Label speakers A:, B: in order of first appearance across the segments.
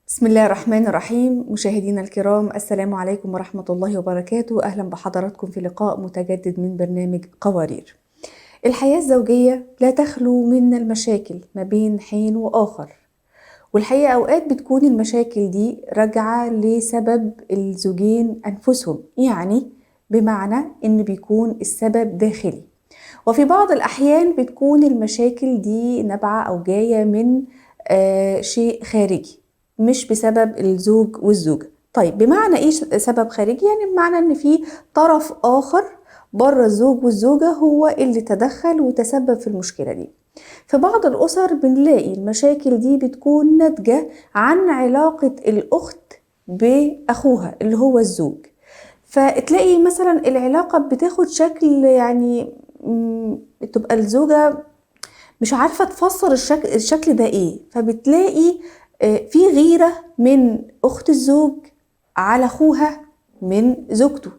A: بسم الله الرحمن الرحيم. مشاهدينا الكرام، السلام عليكم ورحمة الله وبركاته. أهلا بحضراتكم في لقاء متجدد من برنامج قوارير. الحياة الزوجية لا تخلو من المشاكل ما بين حين وآخر، والحقيقة أوقات بتكون المشاكل دي راجعة لسبب الزوجين أنفسهم، يعني بمعنى إن بيكون السبب داخلي، وفي بعض الأحيان بتكون المشاكل دي نابعة أو جاية من شيء خارجي، مش بسبب الزوج والزوجة. طيب، بمعنى إيه سبب خارجي؟ يعني بمعنى إن في طرف آخر بره الزوج والزوجة هو اللي تدخل وتسبب في المشكلة دي. في بعض الأسر بنلاقي المشاكل دي بتكون ناتجة عن علاقة الأخت بأخوها اللي هو الزوج، فتلاقي مثلا العلاقة بتاخد شكل يعني تبقى الزوجة مش عارفة تفسر الشكل ده ايه، فبتلاقي في غيرة من أخت الزوج على أخوها من زوجته،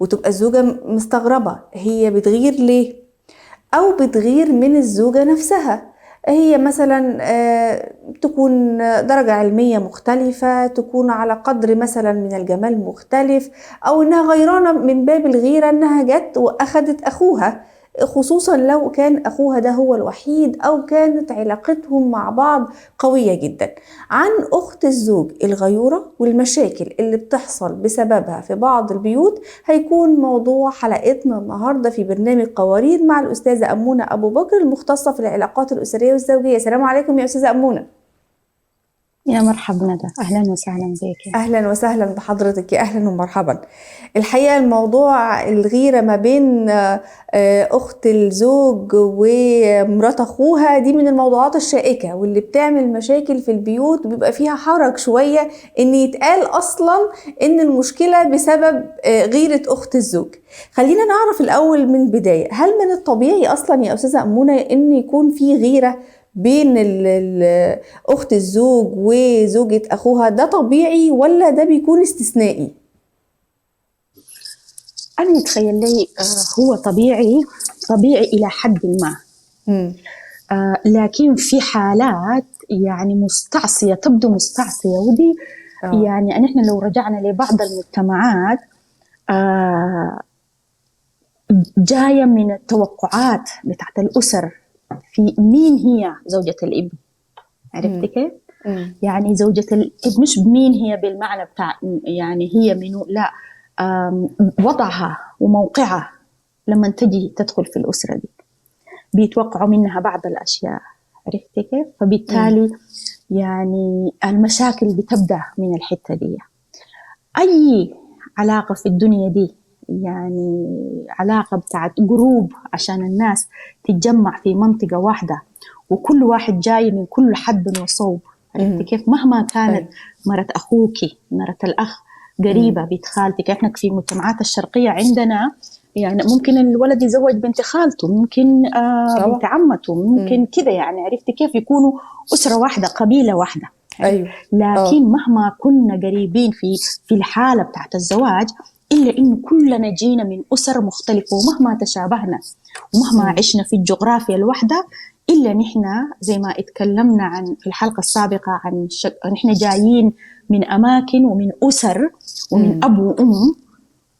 A: وتبقى الزوجة مستغربة هي بتغير ليه، أو بتغير من الزوجة نفسها. هي مثلا تكون درجة علمية مختلفة، تكون على قدر مثلا من الجمال مختلف، أو إنها غيرانة من باب الغيرة إنها جت وأخدت أخوها، خصوصا لو كان أخوها ده هو الوحيد أو كانت علاقتهم مع بعض قوية جدا. عن أخت الزوج الغيورة والمشاكل اللي بتحصل بسببها في بعض البيوت هيكون موضوع حلقتنا النهاردة في برنامج قوارير مع الأستاذة أمونة أبو بكر، المختصة في العلاقات الأسرية والزوجية. السلام عليكم يا أستاذة أمونة.
B: يا مرحبا ندى، أهلا وسهلا بك.
A: أهلا وسهلا بحضرتك، يا أهلا ومرحبا. الحقيقة الموضوع الغيرة ما بين أخت الزوج ومرات أخوها دي من الموضوعات الشائكة واللي بتعمل مشاكل في البيوت، بيبقى فيها حرج شوية إن يتقال أصلا إن المشكلة بسبب غيرة أخت الزوج. خلينا نعرف الأول من البداية، هل من الطبيعي أصلا يا أستاذة أمونة إن يكون في غيرة بين أخت الزوج وزوجة أخوها؟ ده طبيعي ولا ده بيكون استثنائي؟
B: أنا يتخيل لي هو طبيعي إلى حد ما. لكن في حالات يعني مستعصية، تبدو مستعصية، ودي يعني نحن لو رجعنا لبعض المجتمعات جاية من التوقعات بتاعت الأسر في مين هي زوجة الابن. عرفت كيف؟ يعني زوجة الابن مش مين هي بالمعنى بتاع يعني هي منو، لا، وضعها وموقعها لما تجي تدخل في الأسرة دي بيتوقعوا منها بعض الأشياء. عرفت كيف؟ فبالتالي يعني المشاكل بتبدأ من الحتة دي. أي علاقة في الدنيا دي يعني علاقة بتاعت جروب عشان الناس تتجمع في منطقة واحدة، وكل واحد جاي من كل حد وصوب. عرفت كيف؟ مهما كانت مرة أخوكي، مرة الأخ، قريبة، بنت خالتك. إحنا في المجتمعات الشرقية عندنا يعني ممكن الولد يزوج بنت خالته، ممكن بنت عمته، ممكن كده، يعني عرفت كيف؟ يكونوا أسرة واحدة، قبيلة واحدة.
A: أيوه.
B: لكن مهما كنا قريبين في الحالة بتاعت الزواج، إلا إنه كلنا جينا من أسر مختلفة، ومهما تشابهنا ومهما عشنا في الجغرافيا الواحدة، إلا نحن زي ما اتكلمنا عن في الحلقة السابقة عن نحن جايين من أماكن ومن أسر ومن أب وأم،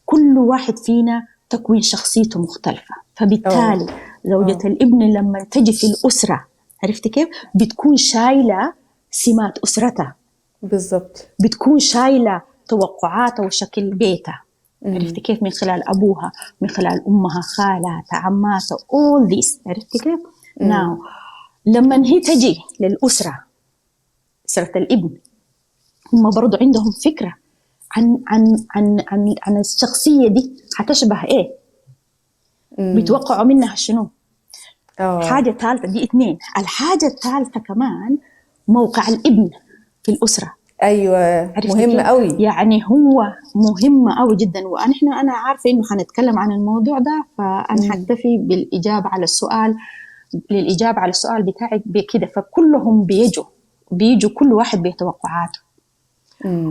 B: كل واحد فينا تكوين شخصيته مختلفة. فبالتالي زوجة الابن لما تجي في الأسرة، عرفت كيف؟ بتكون شايلة سمات أسرتها،
A: بالضبط،
B: بتكون شايلة توقعاتها وشكل بيتها. عرفت كيف؟ من خلال أبوها، من خلال أمها، خالاتها، عماتها، all this. عرفت كيف؟ now لما هي تجي للأسرة، أسرة الابن، هم برضو عندهم فكرة عن الشخصية دي هتشبه إيه، بيتوقعوا منها شنو. حاجة ثالثة، دي 2. الحاجة الثالثة كمان موقع الابن في الأسرة.
A: أيوة، مهم قوي.
B: يعني هو مهم قوي جدا. أنا عارفة إنه هنتكلم عن الموضوع ده، فأنا هكتفي بالإجابة على السؤال، للإجابة على السؤال بتاعك بكده. فكلهم بيجوا كل واحد بتوقعاته.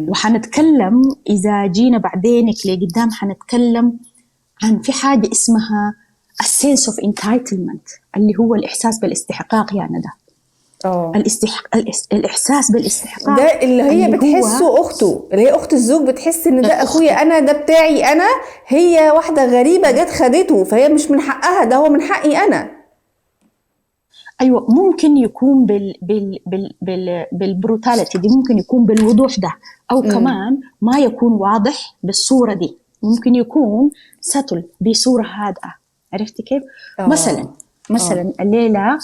B: وحنتكلم إذا جينا بعدينك لقدام، حنتكلم عن في حاجة اسمها السنس اوف انتايتلمنت، اللي هو الإحساس بالاستحقاق. يعني ده الإحساس بالاستحقاق
A: ده اللي هي
B: اللي
A: بتحسه أخته، اللي هي أخت الزوج بتحس إن ده أخويا أنا، ده بتاعي أنا، هي واحدة غريبة جت خدته فهي مش من حقها، ده هو من حقي أنا.
B: أيوة، ممكن يكون بالبروتاليتي دي، ممكن يكون بالوضوح ده، أو كمان ما يكون واضح بالصورة دي، ممكن يكون ستل بصورة هادئة. عرفتي كيف؟ مثلا الليلة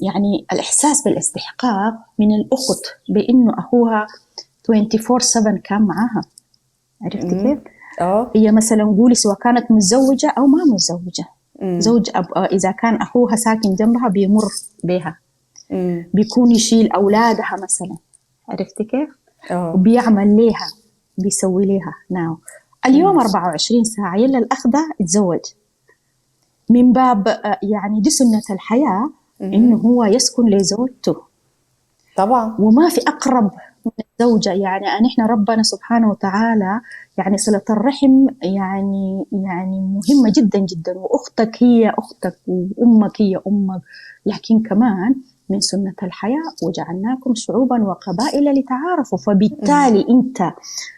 B: يعني الإحساس بالاستحقاق من الأخت بإنه أخوها 24/7 كان معاها. عرفتي كيف؟ هي مثلا قولي سواء كانت متزوجة أو ما متزوجة، زوج إذا كان أخوها ساكن جنبها بيمر بها، بيكون يشيل أولادها مثلا. عرفتي كيف؟ وبيعمل ليها، بيسوي ليها ناو. اليوم 24 ساعة يلا الأخ ده يتزوج من باب يعني دي سنة الحياة، إنه هو يسكن لزوجته
A: طبعا،
B: وما في أقرب من الزوجة. يعني نحن ربنا سبحانه وتعالى يعني صلة الرحم يعني مهمة جدا جدا، وأختك هي أختك وأمك هي أمك، لكن كمان من سنة الحياة وجعلناكم شعوبا وقبائل لتعارفوا. فبالتالي أنت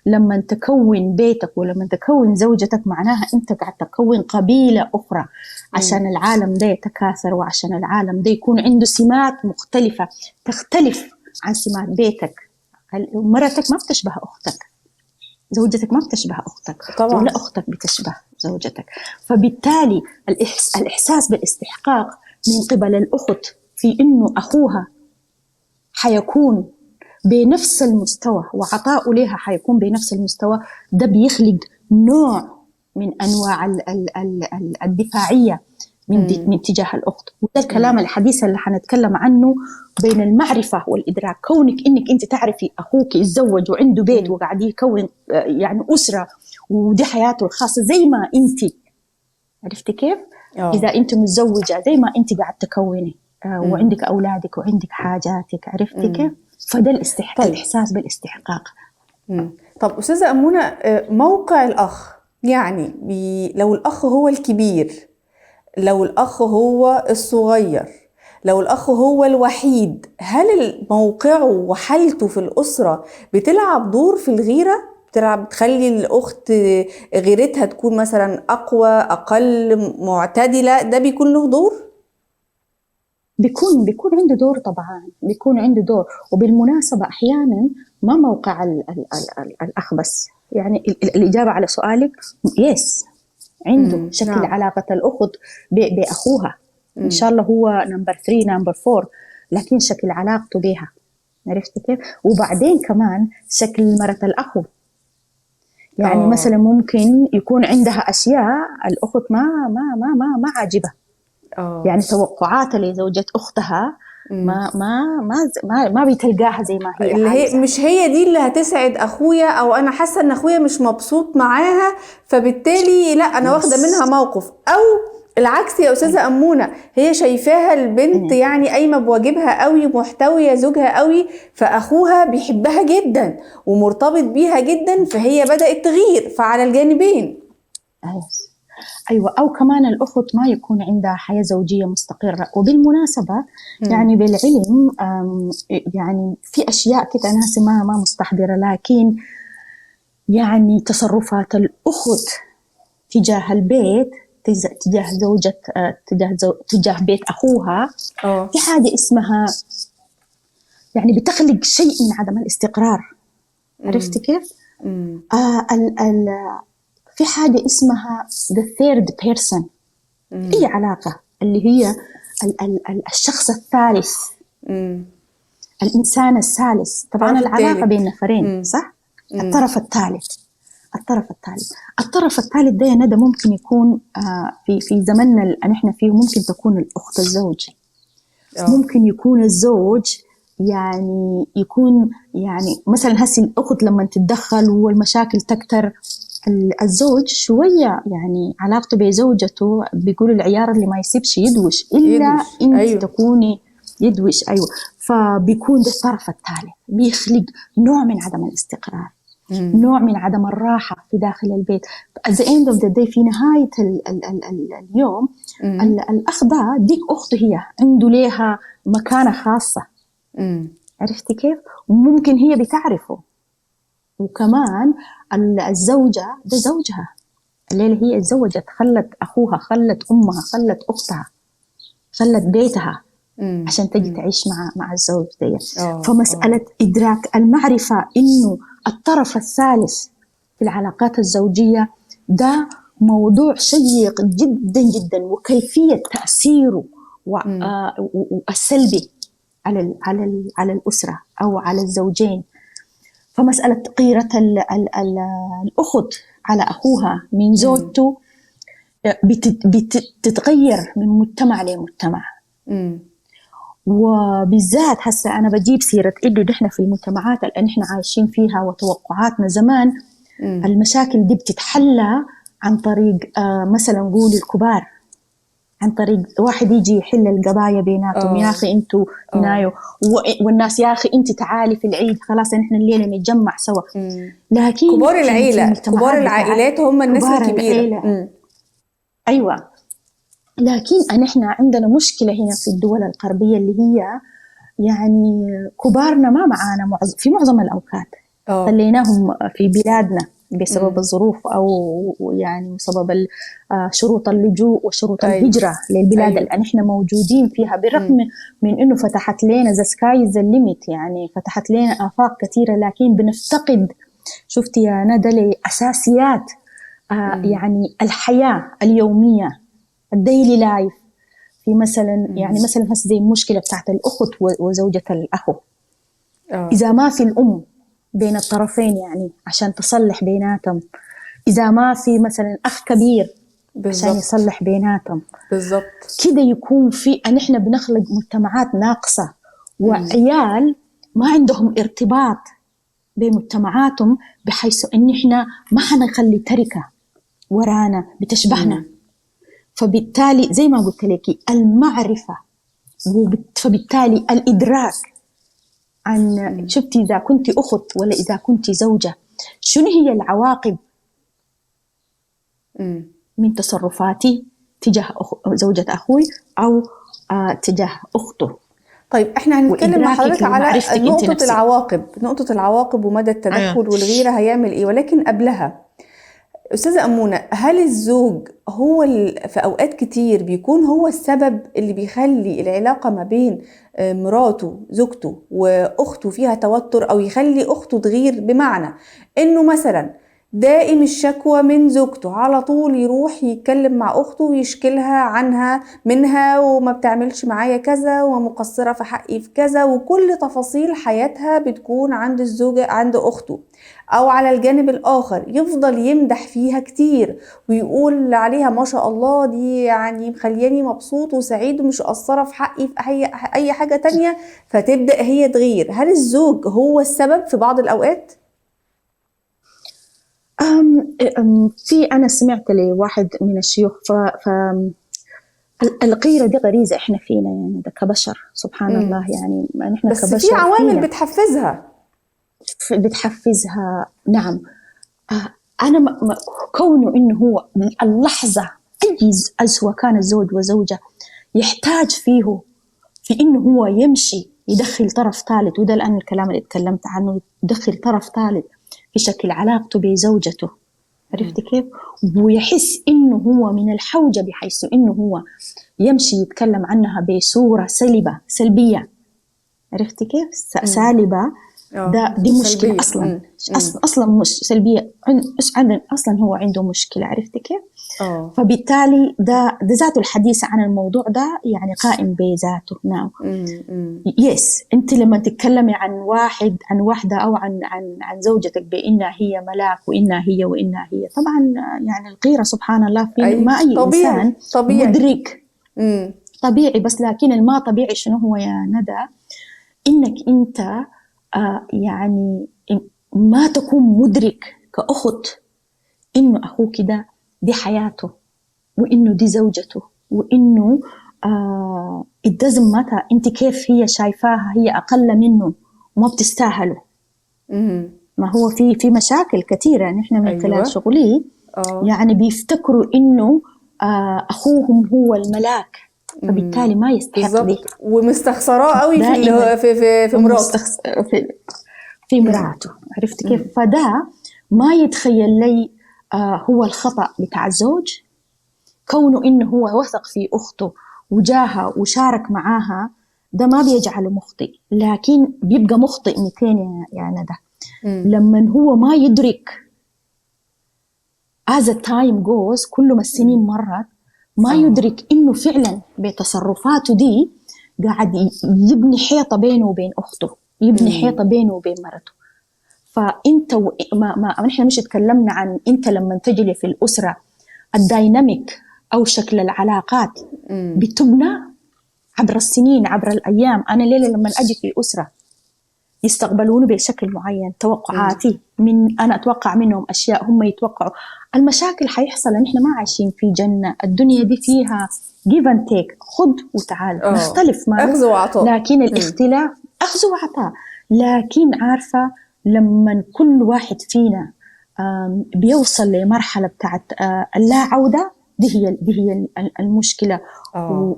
B: لما تكون بيتك ولما تكون زوجتك معناها أنت قاعد تكون قبيلة أخرى، عشان العالم ده يتكاثر، وعشان العالم ده يكون عنده سمات مختلفة تختلف عن سمات بيتك. مرتك ما بتشبه أختك، زوجتك ما بتشبه أختك
A: طبعا،
B: ولا أختك بتشبه زوجتك. فبالتالي الإحساس بالاستحقاق من قبل الأخت في إنه أخوها حيكون بنفس المستوى وعطاؤه لها حيكون بنفس المستوى، ده بيخلق نوع من أنواع الدفاعية من تجاه الأخت. وده الكلام الحديث اللي حنتكلم عنه بين المعرفة والإدراك. كونك إنك أنت تعرفي أخوك يتزوج وعنده بيت وقاعد يكون يعني أسرة ودي حياته الخاصة زي ما أنت عرفتي كيف؟ إذا أنت متزوجة زي ما أنت قاعد تكوني وعندك أولادك وعندك حاجاتك. عرفتي كيف؟ فده الإحساس بالاستحقاق.
A: طب أستاذة أمونة، موقع الأخ يعني لو الأخ هو الكبير، لو الأخ هو الصغير، لو الأخ هو الوحيد، هل موقعه وحالته في الأسرة بتلعب دور في الغيرة؟ بتخلي الأخت غيرتها تكون مثلا أقوى أقل معتدلة؟ ده بيكون له دور؟
B: بيكون عنده دور طبعا، بيكون عنده دور. وبالمناسبة أحيانا ما موقع الأخ بس، يعني الإجابة على سؤالك يس، عنده شكل علاقة الأخت بأخوها إن شاء الله هو نمبر 3 نمبر 4، لكن شكل علاقته بها. عرفتي كيف؟ وبعدين كمان شكل مرة الأخو، يعني مثلا ممكن يكون عندها أشياء الأخت ما عاجبها، يعني توقعاتها لزوجة أختها ما بتلقاها زي ما هي
A: اللي
B: عايزة.
A: مش هي دي اللي هتسعد أخويا، أو أنا حاسة أن أخويا مش مبسوط معاها فبالتالي لا أنا واخدة منها موقف. أو العكس يا أستاذة أمونة، هي شايفاها البنت يعني قايمة بواجبها قوي، محتوية زوجها قوي، فأخوها بيحبها جدا ومرتبط بيها جدا، فهي بدأت تغير. فعلى الجانبين.
B: أيوة. أو كمان الأخت ما يكون عندها حياة زوجية مستقرة. وبالمناسبة يعني بالعلم يعني في أشياء كده ناس ما مستحضرة، لكن يعني تصرفات الأخت تجاه البيت، تجاه زوجة تجاه بيت أخوها، في حاجة اسمها يعني بتخلق شيء من عدم الاستقرار. عرفتي كيف؟ في حاجة اسمها the third person، هي علاقة اللي هي الشخص الثالث، الإنسان الثالث. طبعا العلاقة بين نفرين صح؟ الطرف الثالث ده يا ندى ممكن يكون في زمننا اللي نحن فيه ممكن تكون الأخت الزوج، ممكن يكون الزوج، يعني يكون يعني مثلا هسي الأخت لما تتدخل والمشاكل تكتر، الزوج شوية يعني علاقته بزوجته بيقول العيار اللي ما يسيبش يدوش إلا أنت أيوه. تكوني يدوش. أيوة. فبيكون ده الطرف الثالث بيخلق نوع من عدم الاستقرار. نوع من عدم الراحة في داخل البيت. at the end of the day في نهاية اليوم الأخ ده ديك أخته هي عنده ليها مكانة خاصة. عرفتي كيف؟ وممكن هي بتعرفه. وكمان الزوجة ده زوجها، الليلة هي اتزوجت، خلت أخوها، خلت أمها، خلت أختها، خلت بيتها عشان تجي تعيش مع الزوج ده. فمسألة إدراك المعرفة إنه الطرف الثالث في العلاقات الزوجية ده موضوع شيق جدا جدا، وكيفية تأثيره والسلبي على الأسرة أو على الزوجين. فمسألة غيرة الأخت على أخوها من زوجته بتتغير من مجتمع لمجتمع. وبالذات هسه أنا بجيب سيرة إنه نحن في المجتمعات اللي نحن عايشين فيها وتوقعاتنا زمان المشاكل دي بتتحلى عن طريق مثلا نقول الكبار، عن طريق واحد يجي يحل القضايا بيناتهم. يا أخي أنتوا نايو، والناس يا أخي أنت تعالي في العيد، خلاص نحن الليلة نتجمع سوا. لكن
A: كبار العيلة، كبار العائلات هم الناس الكبيرة.
B: أيوة. لكن نحن عندنا مشكلة هنا في الدول الغربية اللي هي يعني كبارنا ما معانا في معظم الأوقات. خليناهم في بلادنا بسبب الظروف أو يعني بسبب شروط اللجوء وشروط الهجرة للبلاد اللي نحن موجودين فيها. بالرغم من إنه فتحت لنا the sky is the limit، يعني فتحت لنا آفاق كثيرة، لكن بنفتقد، شفتي يا ندى، لأساسيات يعني الحياة اليومية، الديلي لايف. في مثلا يعني مثلا هسه زي المشكلة بتاعت الأخت وزوجة الأخو، إذا ما في الأم بين الطرفين يعني عشان تصلح بيناتهم، إذا ما في مثلا أخ كبير عشان يصلح بيناتهم، بالضبط كده يكون في نحن بنخلق مجتمعات ناقصة، وعيال ما عندهم ارتباط بمجتمعاتهم، بحيث إن إحنا ما حنخلي تركة ورانا بتشبهنا. فبالتالي زي ما قلت لك المعرفة، فبالتالي الإدراك عن شفتي إذا كنت أخت ولا إذا كنت زوجة، شنو هي العواقب من تصرفاتي تجاه زوجة أخوي أو تجاه أخته.
A: طيب احنا هنتكلم مع حضرتك على نقطة العواقب ومدى التدخل والغيرة هيعمل ايه، ولكن قبلها أستاذة أمونة، هل الزوج هو في أوقات كتير بيكون هو السبب اللي بيخلي العلاقة ما بين مراته زوجته وأخته فيها توتر، أو يخلي أخته تغير؟ بمعنى إنه مثلا دائم الشكوى من زوجته، على طول يروح يتكلم مع أخته ويشكلها منها، وما بتعملش معايا كذا، ومقصرة في حقي في كذا، وكل تفاصيل حياتها بتكون عند الزوجة عند أخته. أو على الجانب الآخر يفضل يمدح فيها كتير ويقول عليها ما شاء الله دي يعني مخلياني مبسوط وسعيد ومش قصرة في حقي في أي حاجة تانية، فتبدأ هي تغير. هل الزوج هو السبب في بعض الأوقات؟
B: في أنا سمعت لواحد من الشيوخ الغيرة دي غريزة إحنا فينا يعني ده كبشر، سبحان الله يعني نحن
A: بس
B: كبشر
A: في عوامل
B: فينا بتحفزها. نعم. أنا كونه إنه هو من اللحظة أي سواء كان الزوج وزوجة يحتاج فيه في إنه هو يمشي يدخل طرف ثالث، وده الآن الكلام اللي اتكلمت عنه، يدخل طرف ثالث في شكل علاقته بزوجته. عرفت كيف؟ ويحس إنه هو من الحوجة، بحيث إنه هو يمشي يتكلم عنها بصورة سلبية. عرفت كيف؟ سالبة. دي مشكلة أصلاً. أصلاً مش سلبية، أصلاً هو عنده مشكلة. عرفت كيف؟ فبالتالي ده ذاته الحديث عن الموضوع ده يعني قائم بذاته. نعم. يس، أنت لما تتكلمي عن واحدة أو عن زوجتك بإنها هي ملاك وإنها هي طبعاً يعني الغيرة سبحان الله في ما أي إنسان مدرك طبيعي. بس لكن الما طبيعي شنو هو يا ندى؟ إنك أنت يعني ما تكون مدرك كأخت إنه أخوك ده دي حياته، وإنه دي زوجته، وإنه it doesn't matter أنت كيف هي شايفاها، هي أقل منه وما بتستاهله. ما هو في مشاكل كثيرة نحن من
A: أيوة.
B: خلال شغلي يعني بيفتكروا إنه أخوهم هو الملاك، فبالتالي ما يستحق دي،
A: ومستخسراه قوي في مراته،
B: في مراته. عرفت كيف؟ فده ما يتخيل لي هو الخطأ بتاع الزوج، كونه إنه هو وثق في أخته وجاها وشارك معاها، ده ما بيجعله مخطئ، لكن بيبقى مخطئ 200 يا ندى لما هو ما يدرك as a time goes، كل ما السنين مرت ما يدرك إنه فعلا بتصرفاته دي قاعد يبني حيطة بينه وبين أخته، يبني حيطة بينه وبين مرته. فأنت ما نحن مش تكلمنا عن أنت لما تجي في الأسرة الدايناميك أو شكل العلاقات بتبنى عبر السنين عبر الأيام. أنا ليلة لما أجي في أسرة يستقبلوني بشكل معين، توقعاتي أنا أتوقع منهم أشياء هم يتوقعوا. المشاكل حيحصل، نحن ما عايشين في جنة، الدنيا دي فيها give and take، خد وتعال، نختلف
A: أخذ وعطاء،
B: لكن الاختلاف أخذ وعطاء. لكن عارفة لما كل واحد فينا بيوصل لمرحلة بتاعت اللا عودة، دي هي المشكلة.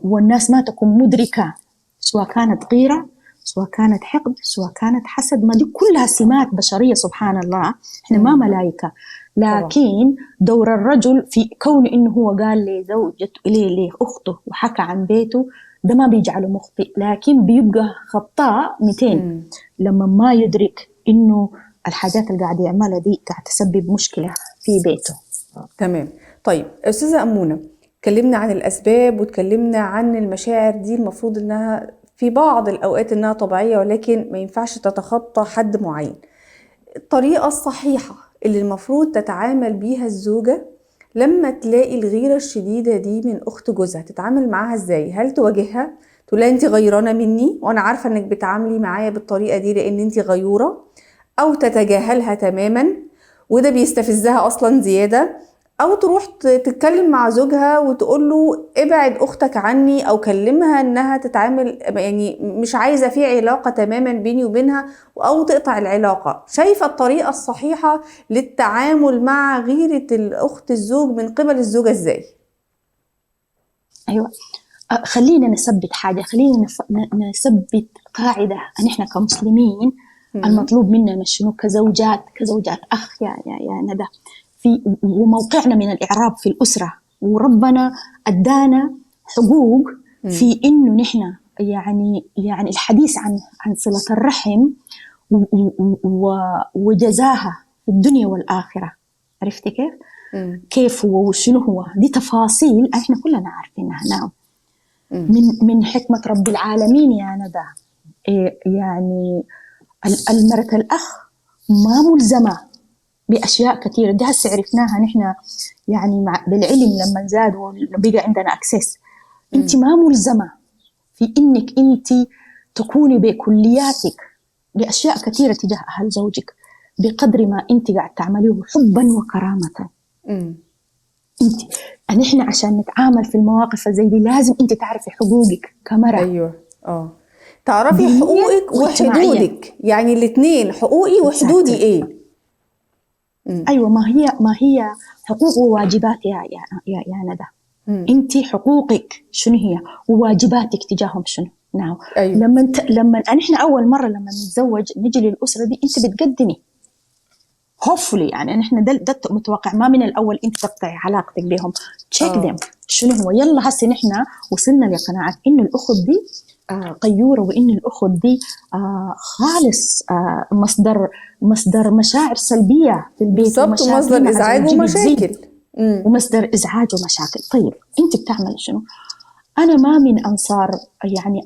B: والناس ما تكون مدركة، سواء كانت غيرة، سواء كانت حقد، سواء كانت حسد، ما دي كلها سمات بشرية سبحان الله، احنا ما ملائكة. لكن دور الرجل في كون انه هو قال لزوجته لأخته وحكى عن بيته، ده ما بيجعله مخطئ، لكن بيبقى خطاء 200 لما ما يدرك انه الحاجات اللي قاعد يعملها دي قاعد تسبب مشكلة في بيته.
A: تمام. طيب أستاذة أمونة، اتكلمنا عن الأسباب واتكلمنا عن المشاعر دي، المفروض إنها في بعض الأوقات إنها طبيعية، ولكن ما ينفعش تتخطى حد معين. الطريقة الصحيحة اللي المفروض تتعامل بيها الزوجة لما تلاقي الغيرة الشديدة دي من أخت جوزها، تتعامل معاها إزاي؟ هل تواجهها تقول لها أنت غيرانة مني وأنا عارفة إنك بتعاملي معايا بالطريقة دي لأن أنت غيورة، أو تتجاهلها تماما وده بيستفزها أصلا زيادة، أو تروح تتكلم مع زوجها وتقول له ابعد أختك عني، أو كلمها إنها تتعامل يعني مش عايزة في علاقة تماما بيني وبينها، أو تقطع العلاقة؟ شايفة الطريقة الصحيحة للتعامل مع غيرة الأخت الزوج من قبل الزوجة إزاي؟
B: أيوة، خلينا نثبت حاجة، خلينا نثبت قاعدة أن إحنا كمسلمين المطلوب مننا شنو كزوجات أخ يا ندى، في وموقعنا من الإعراب في الأسرة، وربنا أدانا حقوق في إنه نحن يعني الحديث عن صلة الرحم وجزاها في الدنيا والآخرة. عرفتي كيف؟ كيف وشنو هو؟ دي تفاصيل احنا كلنا عارفينها. نعم، من حكمة رب العالمين يا ندى، يعني المرة الأخ ما ملزمة بأشياء كثيرة، ده هسه عرفناها نحن يعني بالعلم لما زاد وبقى عندنا أكسس. أنت ما ملزمة في إنك أنت تكوني بكلياتك بأشياء كثيرة تجاه أهل زوجك بقدر ما أنت قاعد تعمليه حبا وكرامة. أنت نحن عشان نتعامل في المواقف زي دي لازم أنت تعرفي حقوقك كمرأة.
A: أيوة، تعرفي حقوقك وحدودك، يعني الاثنين، حقوقي وحدودي ايه.
B: ايوه، ما هي حقوق وواجبات يا ندى. انت حقوقك شنو هي وواجباتك تجاههم شنو. نعم.
A: أيوة.
B: لما نحن اول مره لما نتزوج نجي للاسره دي انت بتقدمي هوفلي، يعني نحن ده متوقع، ما من الاول انت تقطعي علاقتك بهم، تشيك ذم شنو هو. يلا هسه نحن وصلنا لقناعه انه الاخت دي قيورة، وإن الأخت دي خالص مصدر مشاعر سلبية في البيت،
A: ومصدر إزعاج ومشاكل
B: ومصدر إزعاج ومشاكل. طيب أنت بتعمل شنو؟ أنا ما من أنصار يعني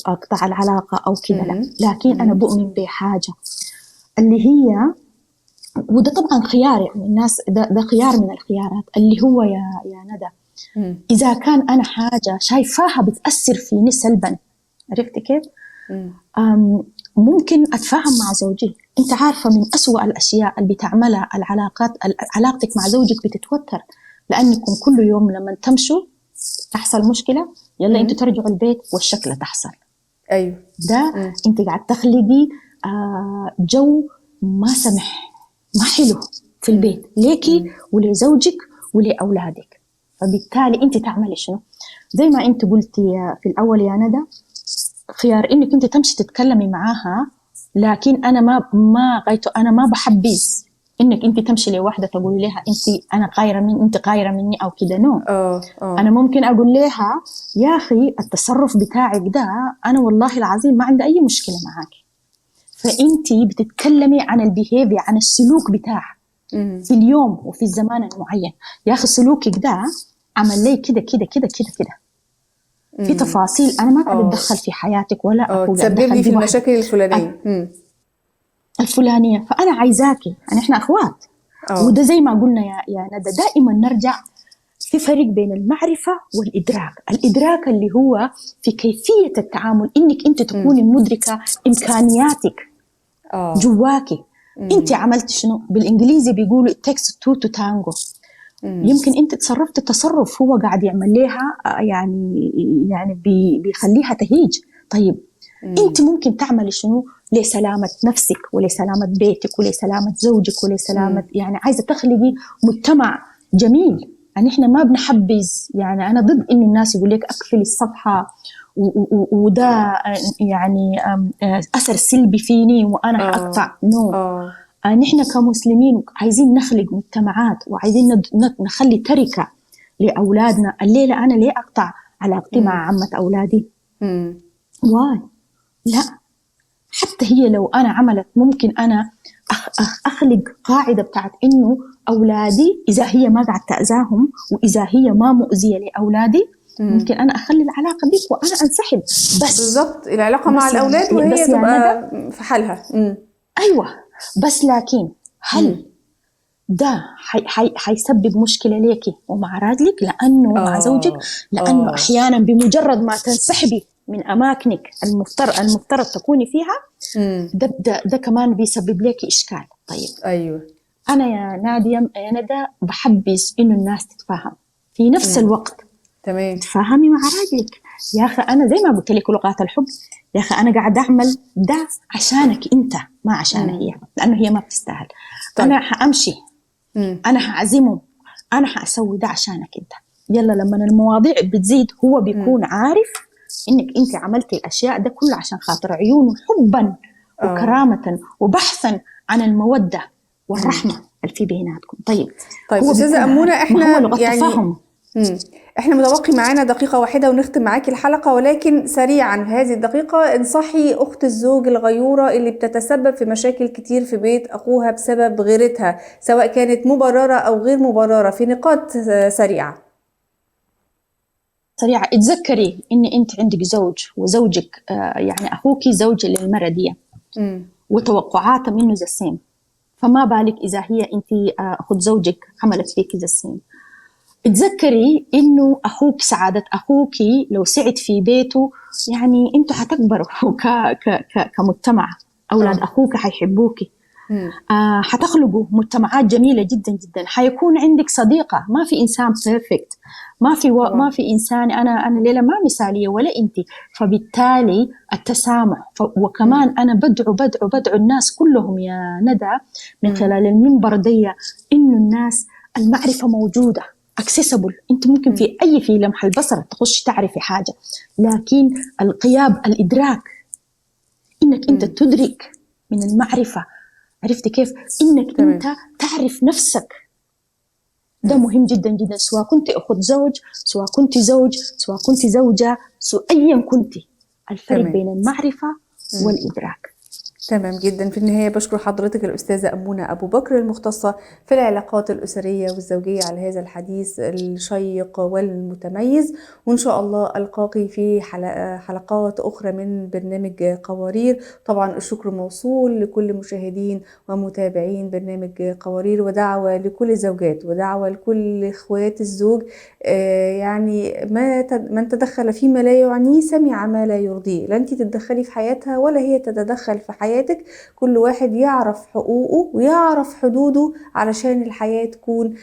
B: أقطع العلاقة أو كذا، لا، لكن أنا بؤمن بحاجة اللي هي، وده طبعا خيار، يعني الناس ده خيار من الخيارات اللي هو يا ندى، إذا كان أنا حاجة شايفاها بتأثر فيني سلباً، عرفت كيف؟ ممكن أتفاهم مع زوجي. أنت عارفة من أسوأ الأشياء اللي بتعملها علاقتك مع زوجك بتتوتر، لأنكم كل يوم لما تمشوا تحصل مشكلة، يلا أنتوا ترجعوا البيت والشكلة تحصل.
A: أيوة.
B: ده أنت قاعد تخلقي جو ما سمح، ما حلو في البيت ليكي ولزوجك ولأولادك. فبالتالي أنت تعملي شنو؟ زي ما أنت قلتي في الأول يا ندى، خيار إنك أنت تمشي تتكلمي معاها، لكن أنا أنا ما بحبذ إنك أنت تمشي لواحدة تقول لها أنا غايرة مني، أنت غايرة مني أو كده. نو، أنا ممكن أقول لها يا أخي التصرف بتاعك ده أنا والله العظيم ما عندي أي مشكلة معاك، فأنتي بتتكلمي عن البيهيفير، عن السلوك بتاعك في اليوم وفي الزمان المعين. يا أخي سلوكك ده عمل لي كده كده كده كده كده، في تفاصيل أنا ما قاعد أتدخل في حياتك ولا أقول
A: تسبب لي في المشاكل الفلانية
B: فأنا عايزاكي، يعني إحنا أخوات. وده زي ما قلنا يا ندى، دائما نرجع في فرق بين المعرفة والإدراك. الإدراك اللي هو في كيفية التعامل، إنك أنت تكوني مدركة إمكانياتك جواكي. أنت عملت شنو؟ بالإنجليزي بيقولوا it takes two to tango. يمكن أنت تصرفت تصرف هو قاعد يعمل لها يعني بيخليها تهيج. طيب أنت ممكن تعملي شنو لسلامة نفسك ولسلامة بيتك ولسلامة زوجك ولسلامة يعني عايزة تخلقي مجتمع جميل. يعني إحنا ما بنحبذ، يعني أنا ضد إنه الناس يقول لك أقفل الصفحة وده يعني أثر سلبي فيني وأنا حأقطع. نو، نحن كمسلمين عايزين نخلق مجتمعات وعايزين نخلي تركة لأولادنا. الليلة أنا ليه أقطع علاقتي مع عمة أولادي؟ واي لا، حتى هي لو أنا عملت ممكن أنا أخلق قاعدة بتاعت إنه أولادي إذا هي ما قاعد تأذاهم وإذا هي ما مؤذية لأولادي ممكن أنا أخلي العلاقة ديك وأنا أنسحب. بس
A: بالضبط العلاقة مع الأولاد وهي تبقى في حالها.
B: أيوة، بس لكن هل ده حيسبب مشكلة ليكي ومع راجلك؟ لأنه مع زوجك؟ لأنه أحيانا بمجرد ما تنسحبي من أماكنك المفترض تكوني فيها ده كمان بيسبب لك إشكال. طيب
A: أيوة،
B: أنا يا نادية يا ندى بحبذ إنه الناس تتفاهم في نفس الوقت.
A: تمام،
B: تفاهمي مع راجلك. يا أخي أنا زي ما قلت لك لغات الحب، يا أخي أنا قاعد أعمل ده عشانك أنت ما عشان هي، لأنه هي ما بتستاهل. طيب. أنا حأمشي، أنا حأعزمه، أنا حأسوي ده عشانك أنت. يلا لما المواضيع بتزيد هو بيكون عارف إنك أنت عملتي الأشياء ده كله عشان خاطر عيونه حبا وكرامة وبحثا عن المودة والرحمة اللي في بيناتكم. طيب
A: أستاذة أمونة، إحنا
B: يعني
A: إحنا متبقي معانا دقيقة واحدة ونختم معاكي الحلقة، ولكن سريعا هذه الدقيقة انصحي أخت الزوج الغيورة اللي بتتسبب في مشاكل كتير في بيت أخوها بسبب غيرتها، سواء كانت مبررة أو غير مبررة، في نقاط سريعة.
B: اتذكري إن أنت عندك زوج وزوجك يعني أخوك زوج للمرة دي وتوقعاته منه ذا سيم، فما بالك إذا هي أنت أخذ زوجك عملت فيك ذا سيم. اتذكري إنه أخوك، سعادة أخوك لو سعد في بيته يعني أنتوا حتكبروا كمجتمع، أولاد أخوك حيحبوك، حتخلقوا مجتمعات جميلة جدا جدا. حيكون عندك صديقة، ما في إنسان بيرفكت، ما في إنسان أنا ليلة ما مثالية ولا أنت. فبالتالي التسامح وكمان أنا بدعو الناس كلهم يا ندى من خلال المنبر دي إنه الناس المعرفة موجودة accessible. أنت ممكن في لمح البصر تخش تعرفي حاجة، لكن الإدراك إنك أنت تدرك من المعرفة. عرفت كيف؟ إنك أنت تعرف نفسك، ده مهم جدا جدا، سواء كنت أخذ زوج، سواء كنت زوج، سواء كنت زوجة، سواء أيا كنت. الفرق بين المعرفة والإدراك.
A: تمام جدا. في النهاية بشكر حضرتك الأستاذة أمونة أبو بكر المختصة في العلاقات الأسرية والزوجية على هذا الحديث الشيق والمتميز، وإن شاء الله ألقاكي في حلقات أخرى من برنامج قوارير. طبعا الشكر موصول لكل مشاهدين ومتابعين برنامج قوارير، ودعوة لكل الزوجات ودعوة لكل إخوات الزوج، يعني من تدخل فيما لا يعنيه سمع ما لا يرضيه. لا أنت تتدخلي في حياتها ولا هي تتدخل في حياتك. كل واحد يعرف حقوقه ويعرف حدوده علشان الحياة تكون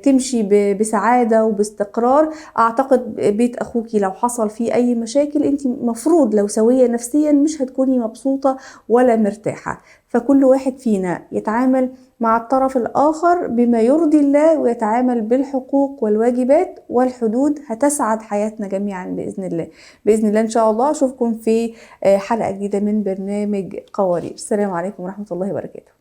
A: تمشي بسعادة وباستقرار. أعتقد بيت أخوكي لو حصل فيه أي مشاكل أنت مفروض لو سوية نفسيا مش هتكوني مبسوطة ولا مرتاحة. فكل واحد فينا يتعامل مع الطرف الآخر بما يرضي الله، ويتعامل بالحقوق والواجبات والحدود، هتسعد حياتنا جميعا بإذن الله. بإذن الله إن شاء الله أشوفكم في حلقة جديدة من برنامج قوارير. السلام عليكم ورحمة الله وبركاته.